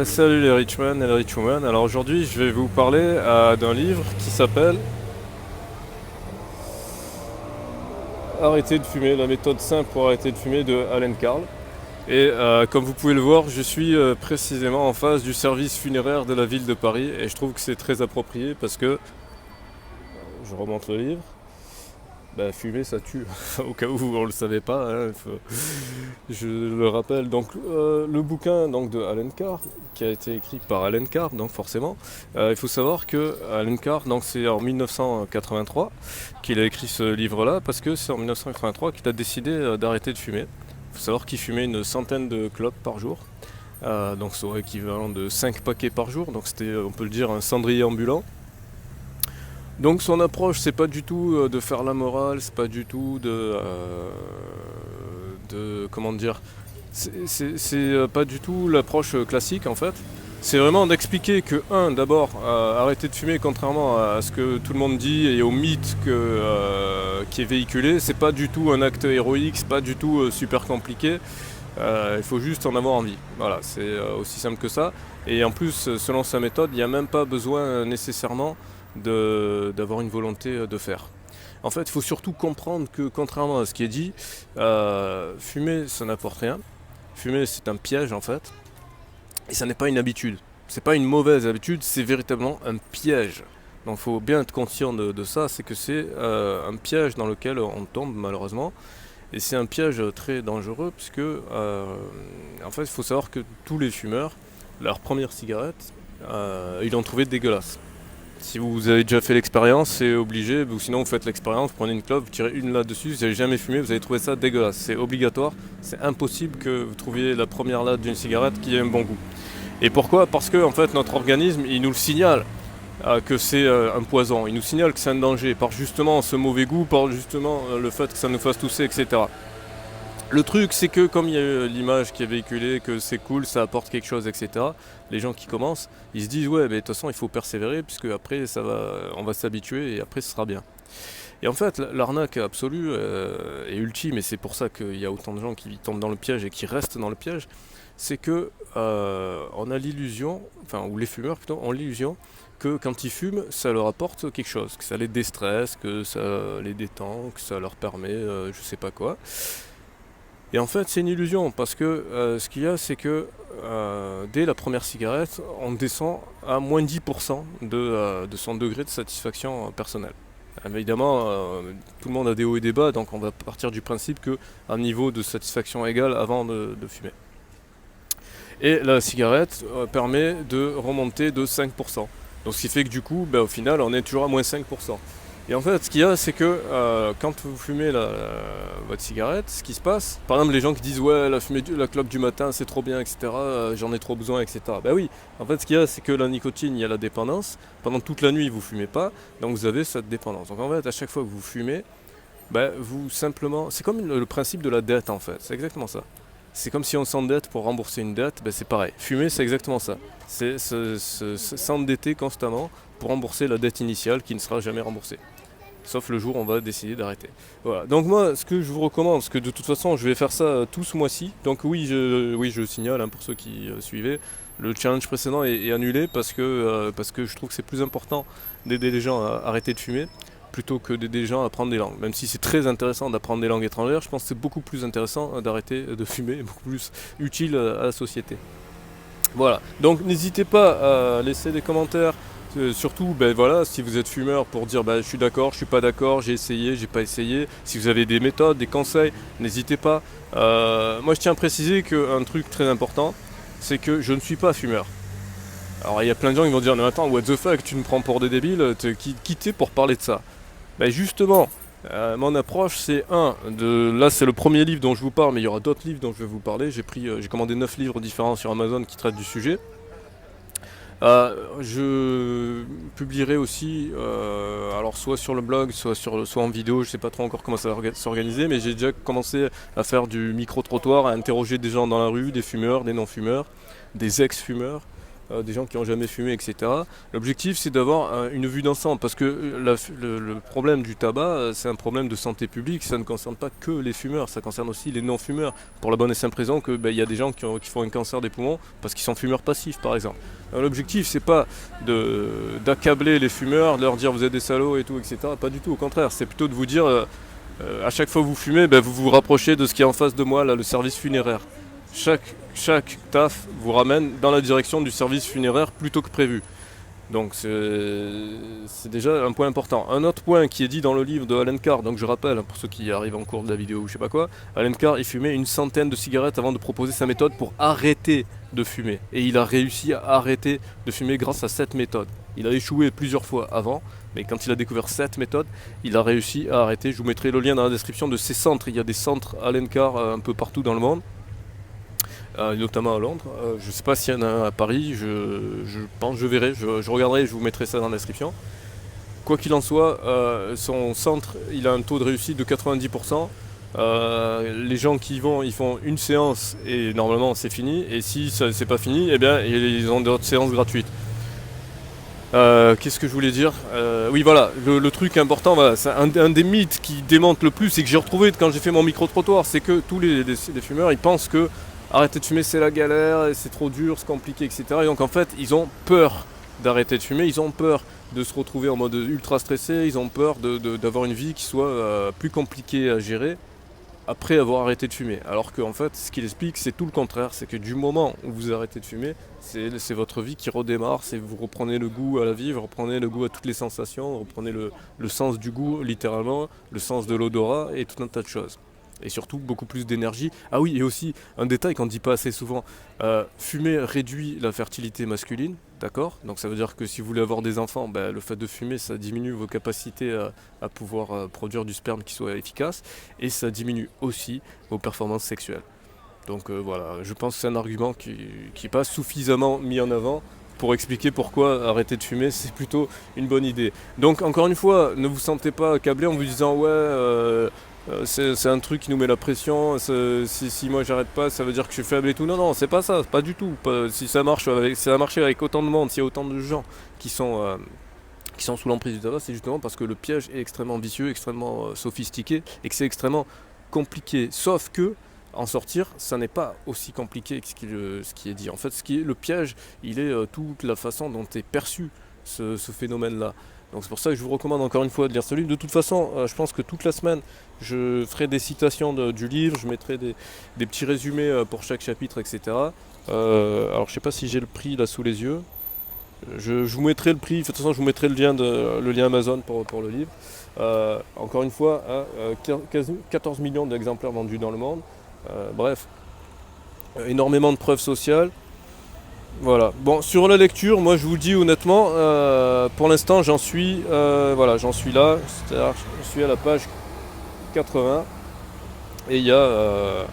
Salut les Richman et les Richwoman. Alors aujourd'hui, je vais vous parler d'un livre qui s'appelle Arrêter de fumer, la méthode simple pour arrêter de fumer de Alan Carl. Et comme vous pouvez le voir, je suis précisément en face du service funéraire de la ville de Paris et je trouve que c'est très approprié parce que je remonte le livre. Bah, fumer ça tue, au cas où on le savait pas, hein, je le rappelle. Donc le bouquin donc, de Alan Carr, qui a été écrit par Alan Carr, donc forcément, il faut savoir que Alan Carr, donc c'est en 1983 qu'il a écrit ce livre-là, parce que c'est en 1983 qu'il a décidé d'arrêter de fumer. Il faut savoir qu'il fumait une centaine de clopes par jour, donc c'est équivalent de 5 paquets par jour, donc c'était, on peut le dire, un cendrier ambulant. Donc son approche, c'est pas du tout de faire la morale, c'est pas du tout de comment dire, c'est pas du tout l'approche classique en fait. C'est vraiment d'expliquer que d'abord, arrêter de fumer contrairement à ce que tout le monde dit et au mythe qui est véhiculé, c'est pas du tout un acte héroïque, c'est pas du tout super compliqué. Il faut juste en avoir envie. Voilà, c'est aussi simple que ça. Et en plus, selon sa méthode, il n'y a même pas besoin nécessairement d'avoir une volonté de faire. En fait, il faut surtout comprendre que, contrairement à ce qui est dit, fumer, ça n'apporte rien. Fumer, c'est un piège en fait. Et ça n'est pas une habitude. C'est pas une mauvaise habitude, c'est véritablement un piège. Donc il faut bien être conscient de ça, c'est que c'est un piège dans lequel on tombe malheureusement. Et c'est un piège très dangereux puisque en fait il faut savoir que tous les fumeurs, leur première cigarette, ils l'ont trouvée dégueulasse. Si vous avez déjà fait l'expérience, c'est obligé, ou sinon vous faites l'expérience, vous prenez une clope, vous tirez une là-dessus, si vous n'avez jamais fumé, vous allez trouver ça dégueulasse. C'est obligatoire, c'est impossible que vous trouviez la première latte d'une cigarette qui ait un bon goût. Et pourquoi? Parce que en fait notre organisme, il nous le signale que c'est un poison, il nous signale que c'est un danger, par justement ce mauvais goût, par justement le fait que ça nous fasse tousser, etc. Le truc, c'est que comme il y a l'image qui est véhiculée, que c'est cool, ça apporte quelque chose, etc., les gens qui commencent, ils se disent ouais, mais de toute façon, il faut persévérer, puisque après, on va s'habituer et après, ce sera bien. Et en fait, l'arnaque absolue et ultime, et c'est pour ça qu'il y a autant de gens qui tombent dans le piège et qui restent dans le piège, c'est que on a l'illusion, enfin, ou les fumeurs plutôt, ont l'illusion que quand ils fument, ça leur apporte quelque chose, que ça les déstresse, que ça les détend, que ça leur permet je sais pas quoi. Et en fait, c'est une illusion parce que ce qu'il y a, c'est que dès la première cigarette, on descend à moins 10% de son degré de satisfaction personnelle. Évidemment, tout le monde a des hauts et des bas, donc on va partir du principe qu'un niveau de satisfaction égal avant de fumer. Et la cigarette permet de remonter de 5%. Donc ce qui fait que du coup, au final, on est toujours à moins 5%. Et en fait, ce qu'il y a, c'est que quand vous fumez votre cigarette, ce qui se passe, par exemple, les gens qui disent ouais, la clope du matin, c'est trop bien, etc., j'en ai trop besoin, etc. Ben oui, en fait, ce qu'il y a, c'est que la nicotine, il y a la dépendance. Pendant toute la nuit, vous fumez pas, donc vous avez cette dépendance. Donc en fait, à chaque fois que vous fumez, vous simplement, c'est comme le principe de la dette en fait, c'est exactement ça. C'est comme si on s'endette pour rembourser une dette, c'est pareil. Fumer, c'est exactement ça. C'est s'endetter constamment pour rembourser la dette initiale qui ne sera jamais remboursée. Sauf le jour où on va décider d'arrêter. Voilà. Donc moi, ce que je vous recommande, parce que de toute façon, je vais faire ça tout ce mois-ci. Donc oui, je signale pour ceux qui suivaient, le challenge précédent est annulé parce que je trouve que c'est plus important d'aider les gens à arrêter de fumer plutôt que d'aider les gens à apprendre des langues. Même si c'est très intéressant d'apprendre des langues étrangères, je pense que c'est beaucoup plus intéressant d'arrêter de fumer, et beaucoup plus utile à la société. Voilà, donc n'hésitez pas à laisser des commentaires, surtout voilà, si vous êtes fumeur pour dire je suis d'accord, je suis pas d'accord, j'ai essayé, j'ai pas essayé. Si vous avez des méthodes, des conseils, n'hésitez pas. Moi je tiens à préciser qu'un truc très important, c'est que je ne suis pas fumeur. Alors il y a plein de gens qui vont dire non attends, what the fuck, tu me prends pour des débiles, qui t'es pour parler de ça? Justement, mon approche c'est là c'est le premier livre dont je vous parle, mais il y aura d'autres livres dont je vais vous parler. J'ai commandé 9 livres différents sur Amazon qui traitent du sujet. Je publierai aussi, alors soit sur le blog, soit en vidéo, je sais pas trop encore comment ça va s'organiser, mais j'ai déjà commencé à faire du micro-trottoir, à interroger des gens dans la rue, des fumeurs, des non-fumeurs, des ex-fumeurs, des gens qui n'ont jamais fumé, etc. L'objectif c'est d'avoir une vue d'ensemble, parce que le problème du tabac, c'est un problème de santé publique, ça ne concerne pas que les fumeurs, ça concerne aussi les non-fumeurs, pour la bonne et simple raison que y a des gens qui font un cancer des poumons parce qu'ils sont fumeurs passifs par exemple. L'objectif c'est pas d'accabler les fumeurs, de leur dire vous êtes des salauds et tout, etc. Pas du tout, au contraire, c'est plutôt de vous dire à chaque fois que vous fumez, vous vous rapprochez de ce qui est en face de moi, là, le service funéraire. Chaque taf vous ramène dans la direction du service funéraire plutôt que prévu. Donc c'est déjà un point important. Un autre point qui est dit dans le livre de Allen Carr, donc je rappelle pour ceux qui arrivent en cours de la vidéo ou je sais pas quoi, Allen Carr il fumait une centaine de cigarettes avant de proposer sa méthode pour arrêter de fumer. Et il a réussi à arrêter de fumer grâce à cette méthode. Il a échoué plusieurs fois avant, mais quand il a découvert cette méthode, il a réussi à arrêter. Je vous mettrai le lien dans la description de ces centres. Il y a des centres Allen Carr un peu partout dans le monde. Notamment à Londres. Je ne sais pas s'il y en a un à Paris, je pense, je verrai, je regarderai, je vous mettrai ça dans la description. Quoi qu'il en soit, son centre, il a un taux de réussite de 90%. Les gens qui y vont, ils font une séance et normalement c'est fini. Et si ça c'est pas fini, eh bien ils ont d'autres séances gratuites. Qu'est-ce que je voulais dire oui voilà, le truc important, voilà, c'est un des mythes qui démonte le plus et que j'ai retrouvé quand j'ai fait mon micro-trottoir, c'est que tous les fumeurs, ils pensent que arrêter de fumer c'est la galère, et c'est trop dur, c'est compliqué, etc. Et donc en fait ils ont peur d'arrêter de fumer, ils ont peur de se retrouver en mode ultra stressé, ils ont peur d'avoir une vie qui soit plus compliquée à gérer après avoir arrêté de fumer. Alors qu'en fait ce qu'il explique c'est tout le contraire, c'est que du moment où vous arrêtez de fumer, c'est votre vie qui redémarre, c'est vous reprenez le goût à la vie, vous reprenez le goût à toutes les sensations, vous reprenez le sens du goût littéralement, le sens de l'odorat et tout un tas de choses. Et surtout beaucoup plus d'énergie. Ah oui, et aussi un détail qu'on ne dit pas assez souvent, fumer réduit la fertilité masculine, d'accord? Donc ça veut dire que si vous voulez avoir des enfants, le fait de fumer, ça diminue vos capacités à pouvoir produire du sperme qui soit efficace, et ça diminue aussi vos performances sexuelles. Donc voilà, je pense que c'est un argument qui n'est pas suffisamment mis en avant pour expliquer pourquoi arrêter de fumer, c'est plutôt une bonne idée. Donc encore une fois, ne vous sentez pas accablé en vous disant ouais... c'est un truc qui nous met la pression, si moi j'arrête pas ça veut dire que je suis faible et tout. Non, c'est pas ça, pas du tout. Si ça marche ça a marché avec autant de monde, s'il y a autant de gens qui sont sous l'emprise du tabac, c'est justement parce que le piège est extrêmement vicieux, extrêmement sophistiqué et que c'est extrêmement compliqué. Sauf que en sortir, ça n'est pas aussi compliqué que ce qui est dit. En fait, le piège, il est toute la façon dont est perçu ce phénomène-là. Donc c'est pour ça que je vous recommande encore une fois de lire ce livre. De toute façon, je pense que toute la semaine, je ferai des citations du livre, je mettrai des petits résumés pour chaque chapitre, etc. Alors je sais pas si j'ai le prix là sous les yeux. Je vous mettrai le prix, de toute façon je vous mettrai le lien Amazon pour le livre. Encore une fois, 14 millions d'exemplaires vendus dans le monde. Bref, énormément de preuves sociales. Voilà. Bon, sur la lecture, moi je vous le dis honnêtement, pour l'instant j'en suis là, c'est-à-dire je suis à la page 80 et il y a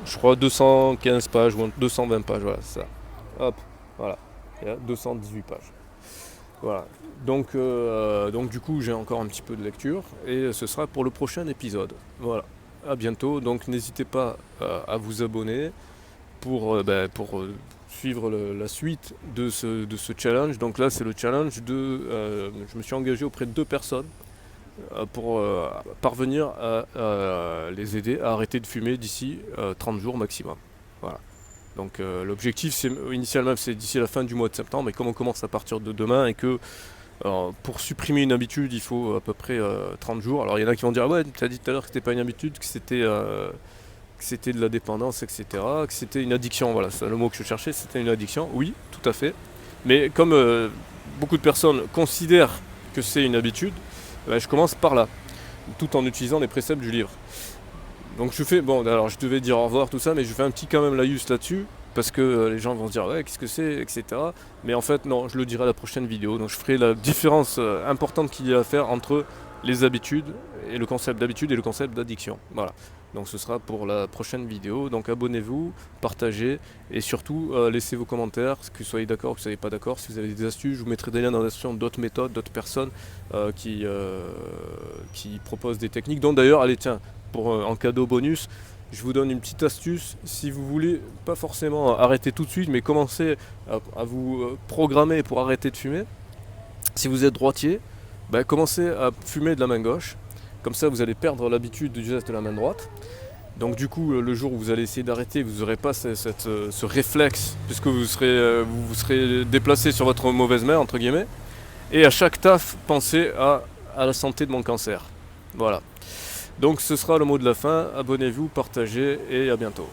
je crois 215 pages ou 220 pages, voilà, c'est ça. Hop, voilà, il y a 218 pages. Voilà. Donc du coup j'ai encore un petit peu de lecture et ce sera pour le prochain épisode. Voilà. À bientôt, donc n'hésitez pas à vous abonner pour suivre la suite de ce challenge. Donc là c'est le challenge je me suis engagé auprès de 2 personnes pour parvenir à les aider à arrêter de fumer d'ici 30 jours maximum. Voilà. Donc l'objectif initialement c'est d'ici la fin du mois de septembre, mais comme on commence à partir de demain et que pour supprimer une habitude il faut à peu près 30 jours. Alors il y en a qui vont dire ouais tu as dit tout à l'heure que c'était pas une habitude, que c'était de la dépendance, etc., que c'était une addiction, voilà, c'est le mot que je cherchais, c'était une addiction, oui, tout à fait. Mais comme beaucoup de personnes considèrent que c'est une habitude, je commence par là, tout en utilisant les préceptes du livre. Donc je fais, bon, alors je devais dire au revoir, tout ça, mais je fais un petit quand même laïus là-dessus, parce que les gens vont se dire, ouais, qu'est-ce que c'est, etc. Mais en fait, non, je le dirai à la prochaine vidéo, donc je ferai la différence importante qu'il y a à faire entre les habitudes, et le concept d'habitude et le concept d'addiction, voilà. Donc ce sera pour la prochaine vidéo, donc abonnez-vous, partagez et surtout laissez vos commentaires, que vous soyez d'accord ou que vous ne soyez pas d'accord. Si vous avez des astuces, je vous mettrai des liens dans la description d'autres méthodes, d'autres personnes qui proposent des techniques. Donc d'ailleurs, allez tiens, en cadeau bonus, je vous donne une petite astuce. Si vous voulez pas forcément arrêter tout de suite, mais commencer à vous programmer pour arrêter de fumer, si vous êtes droitier, commencez à fumer de la main gauche. Comme ça, vous allez perdre l'habitude du geste de la main droite. Donc du coup, le jour où vous allez essayer d'arrêter, vous n'aurez pas ce réflexe, puisque vous serez déplacé sur votre mauvaise main, entre guillemets. Et à chaque taf, pensez à la santé de mon cancer. Voilà. Donc ce sera le mot de la fin. Abonnez-vous, partagez et à bientôt.